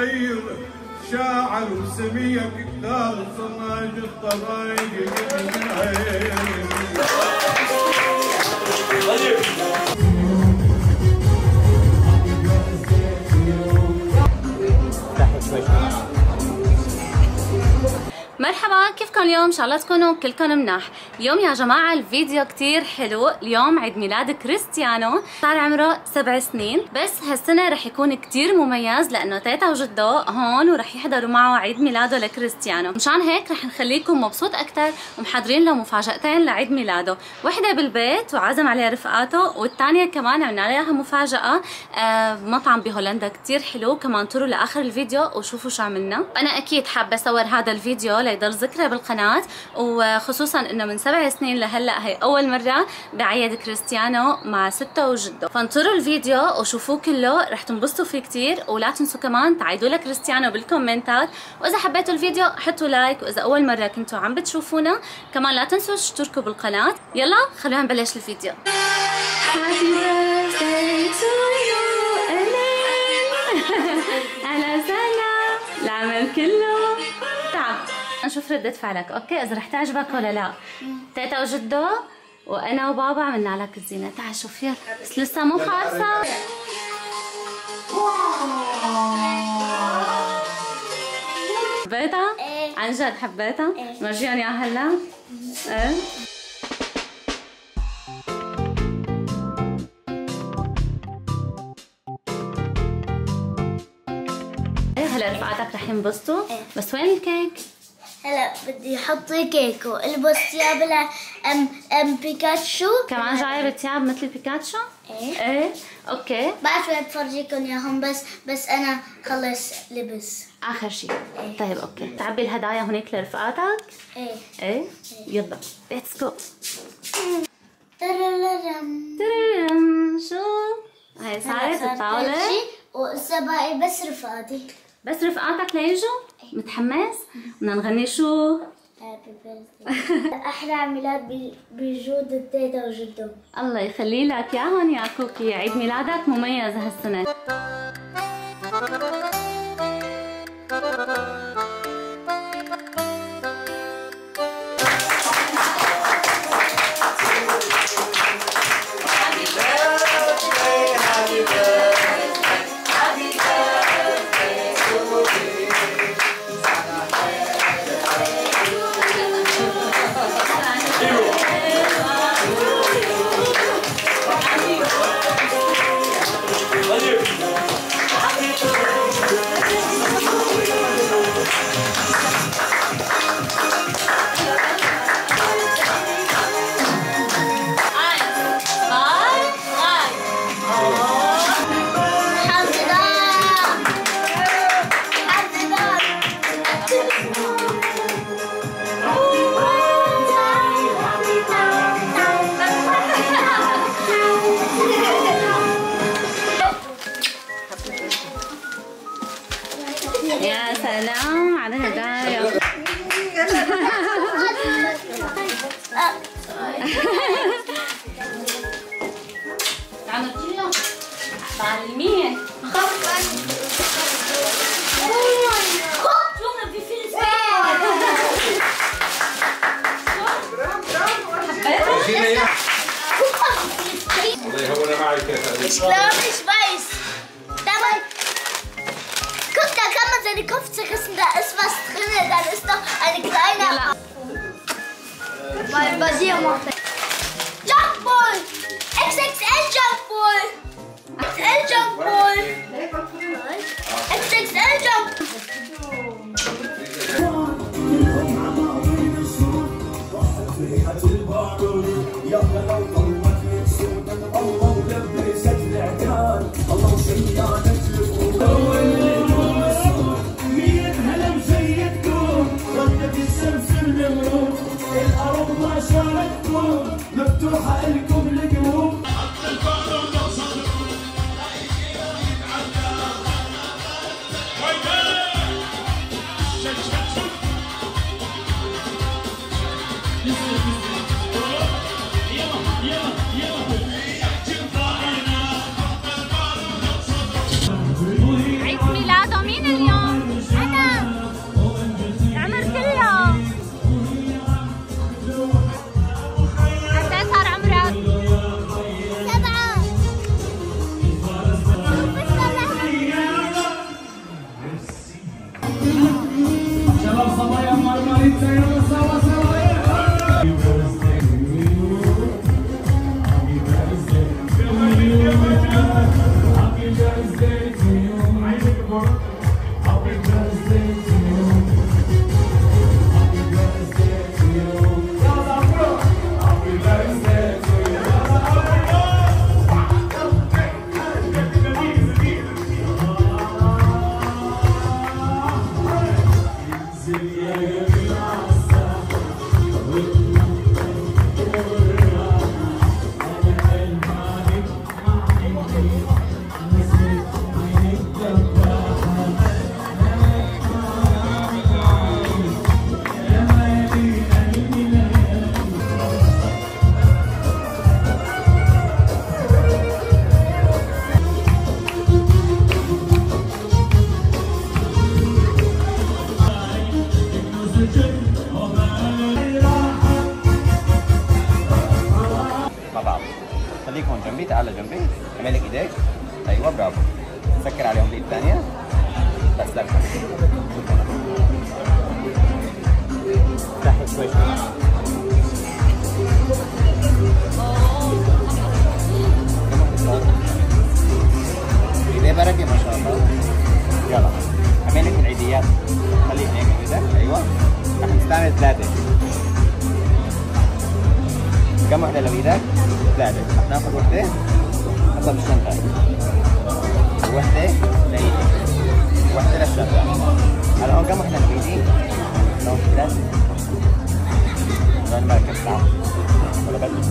صغير شاعر وسمية كتاب صناج الطرايق. مرحبا، كيفكم اليوم؟ ان شاء الله تكونوا كلكم مناح. اليوم يا جماعه الفيديو كتير حلو. اليوم عيد ميلاد كريستيانو، صار عمره 7 سنين، بس هالسنه رح يكون كتير مميز لانه تيتا وجده هون ورح يحضروا معه عيد ميلاده لكريستيانو. مشان هيك رح نخليكم مبسوط اكثر ومحضرين له مفاجاتين لعيد ميلاده، وحده بالبيت وعزم عليها رفقاته، والثانيه كمان عملنا لها مفاجاه بمطعم بهولندا كتير حلو. كمان انطروا لاخر الفيديو وشوفوا شو عملنا. انا اكيد حابه اصور هذا الفيديو ليضل ذكرى بالقناه، وخصوصا انه من 7 سنين لهلا هي اول مره بعيد كريستيانو مع سته وجده. فانطروا الفيديو وشوفوه كله، رح تنبسطوا فيه كتير. ولا تنسوا كمان تعيدوا لكريستيانو بالكومنتات، واذا حبيتوا الفيديو حطوا لايك، واذا اول مره كنتوا عم بتشوفونا كمان لا تنسوا تشتركوا بالقناه. يلا خلونا نبلش الفيديو. اهلا وسهلا العمل كله. تعال نشوف ردة فعلك، اوكي؟ اذا رح تعجبك ولا لا. تيتا وجده وانا وبابا عملنا لك الزينه. تعال شوف يلا، بس لسه مو خالصه. حبيتها؟ عن جد حبيتها؟ نورجيهم اياها هلا؟ ايه هلا رفقاتك رح ينبسطوا. بس وين الكيك؟ هلا بدي احط كيك والبس ثياب بيكاتشو. كمان جايه بثياب مثل بيكاتشو؟ ايه اوكي. بعد شوي بفرجيكم اياهم، بس انا خلص لبس اخر شيء. طيب اوكي، تعبي الهدايا هنيك لرفقاتك؟ ايه يلا ليتس جو. تررم شو هاي صارت الطاوله، وهسه باقي بس رفقاتي. بس رفقاتك ليجوا؟ متحمس؟ بدنا نغني شو؟ احلى عيد ميلاد بوجود التيتا وجده. الله يخلي لك اياهم يا كوكي، عيد ميلادك مميز هالسنه. يا سلام على الهدايا. على اليمين. الله يهون معك. لا مش بايس. Seine Kopfzerrissen, da ist was drin, dann ist doch eine kleine... Weil Basier macht er. Jumpball! XXL Jumpball! XXL Jumpball! XXL Jumpball! مفتوحة لكم القلوب. بايدك. ايوه برافو. سكر عليهم بايد ثانيه. بس لا تفتحي شوي شوي. ايديه بركه ما شاء الله. يلا اعمل لك العيديات. خلي هيك بايدك. ايوه رح نستعمل 3. كم وحده بايدك؟ 3. رح ناخذ وحده نحطها بالشنطه، وحده لايدي، وحده للشنطه. هلا هون كم وحده بايدي؟ هون 3. هون مركب تعال ولا بدي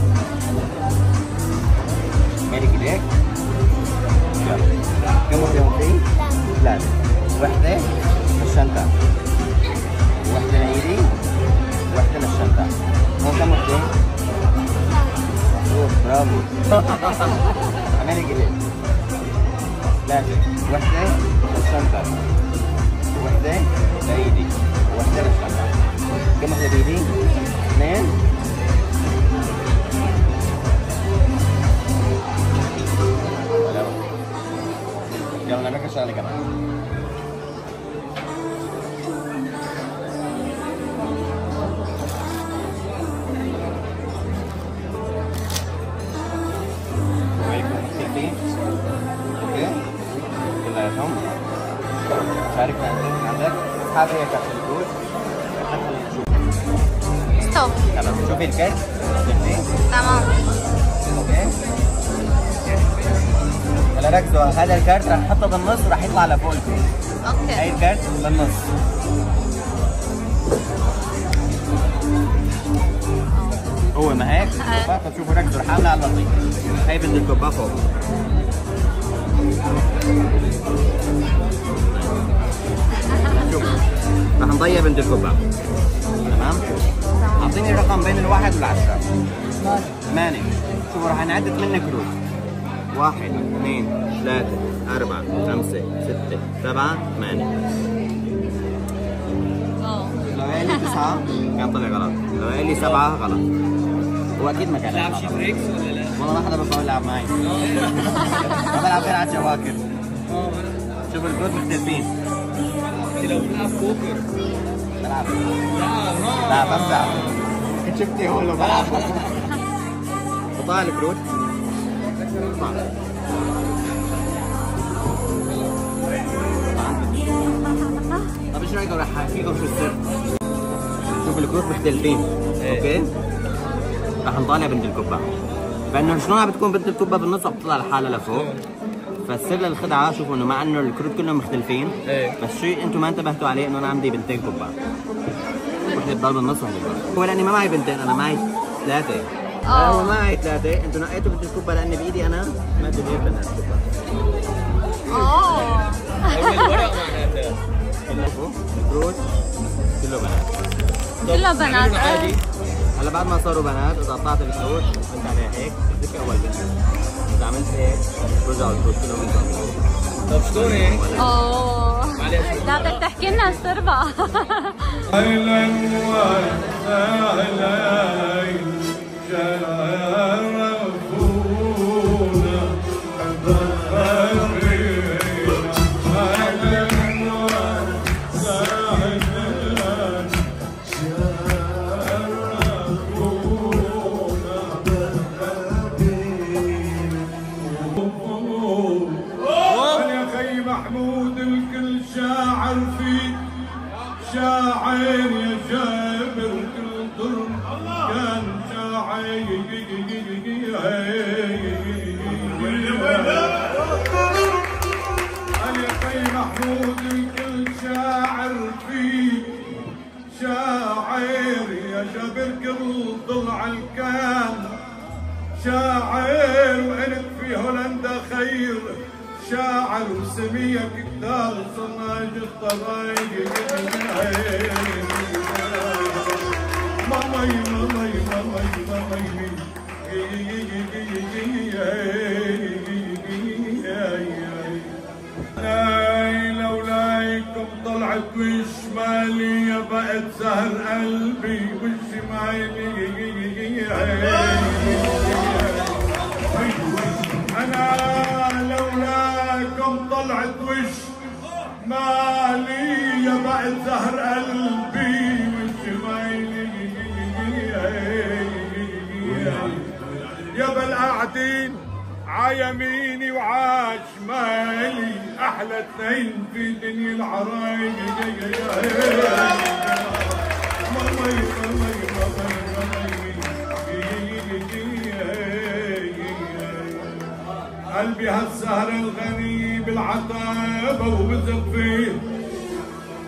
مالك ايديك. يلا كم وحده هون في؟ 3. وحده للشنطه، وحده لايدي، وحده للشنطه. هون كم وحده؟ برافو. اعملي كده. 3. وحدة للشنطة، وحدة لإيدي، وحدة للشنطة. كم وحدة بإيدي؟ 2. يلا نعمل شغلة كمان. شاركنا عندك هذا هي كاس الفول. ستوب. تمام شوفي الكيك. تمام. اوكي هلا ركزوا، هذا الكارت راح نحطه بالنص وراح يطلع لفوق الكيك. اوكي هاي الكارت بالنص. هو ما هيك فتشوفوا ركزوا رح اعمل على اللطيف. هاي بدي الكوبا فوق. شوف رح نضيع بنت الكوبا. تمام؟ اعطيني رقم بين 1 و10. 8. شوفوا رح نعد 8 كروت. 1 2 3 4 5 6 7 8. لو قال لي 9 كان طلع غلط، لو قال لي 7 غلط. هو اكيد ما كان لعب شي بريكس ولا لا؟ والله ما حدا بفضل يلعب معي. ما بلعب غير على الجواكر. شوف الكروت مختلفين. لو بلعب بوكر بلعب. لا بمزح. شفتي هون لو بلعب. قطع الكروت. طب ايش رايكم راح احكيكم شو السر؟ شوف الكروت مختلفين. اوكي؟ راح نطالع بنت الكبة. فانه شلون عم بتكون بنت الكبة بالنص عم تطلع لحالها لفوق. فالسر للخدعه شوفوا انه مع انه الكروت كلهم مختلفين بس شيء انتم ما انتبهتوا عليه انه انا عندي بنتين كبة. وحده بضل بالنص وحده بالنص. هو لاني ما معي بنتين انا معي 3. هو معي 3 انتم نقيتوا بنت الكبة لاني بايدي انا ما بدي غير بنات الكبة. اول ورق معناتها الكروت كله بنات. كله بنات. عادي. هلا بعد ما صاروا بنات اذا قطعت الكروت وانت عليها هيك بتذكر اول بنت. اذا عملت هيك برجعوا الكروت كلهم ينضموا. طب شلون هيك؟ اوه لا بدك تحكي لنا السر بقى. اهلا وسهلا شرفونا محمود الكل شاعر فيك شاعر يا جابر كل ضرب كان شاعر يا خي محمود الكل شاعر فيك شاعر يا جابر كل ضلع الكان شاعر وإنك في هولندا خير شاعر وسميك كتاب صناج الطرايق مامي مامي مامي مامي لولايكم طلعت وشمالي بقت سهر قلبي والشمالي انا مالي يا بعد زهر قلبي والجمايلي يا بالقاعدين عيميني وعاشمالي احلى اثنين في دنيا العرايل قلبي هالسهر الغني بالعتابة وبزق فيه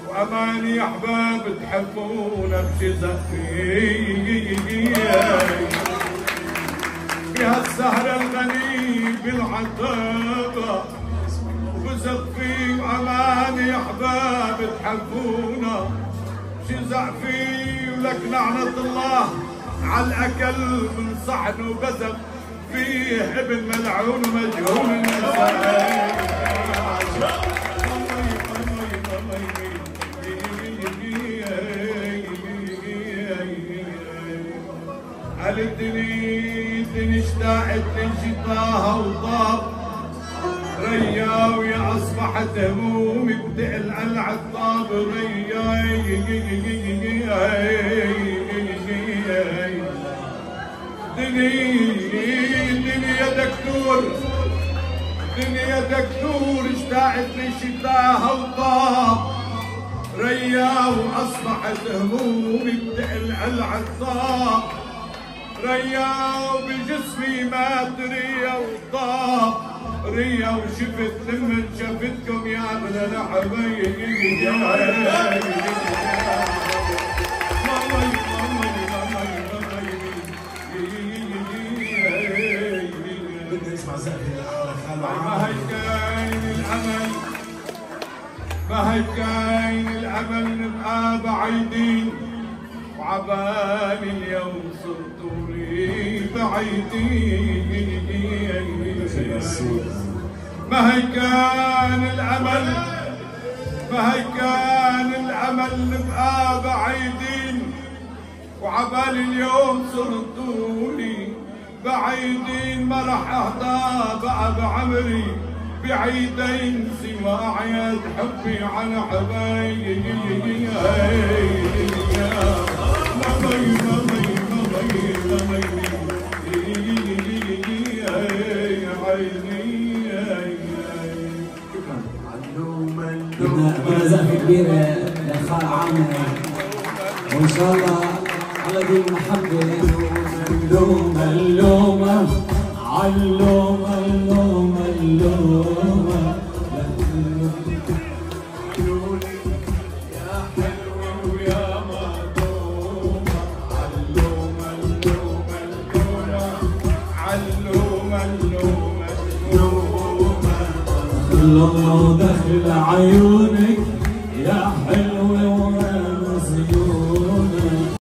وأماني يا أحباب تحبونا بشزق فيه بهالسهر الغني بالعتابة وبزق فيه وأماني يا أحباب تحبونا بشزق فيه ولك لعنة الله على الأكل من صحن وبزق فيه ابن ملعون ومجهول الدنيا اشتاقت لشطاها وطاب رياوي اصبحت همومي بتقل على العطاب دنيا دكتور دنيا دكتور اشتاقت لشتاها وطاب رياو اصبحت همومي بتقل على العطاب رياو بجسمي مات ريا وطاب ريا وشفت لمن شفتكم يا ابن الحبايب ما هي كاين الامل ما هي كاين الامل نبقى بعيدين وعبالي اليوم صرتوا لي بعيدين ما هي كان الامل ما هي كان الامل نبقى بعيدين وعبالي اليوم صرتوا لي بعيدين ما رح اهدى بقى بعمري بعيدين سوى اعياد حبي على حبايبي بدنا زقفة كبيرة للخال عامر وإن شاء الله على دين محبة اللومة اللومة علومة اللومة اللومة اللومة دخل عيونك يا حلوة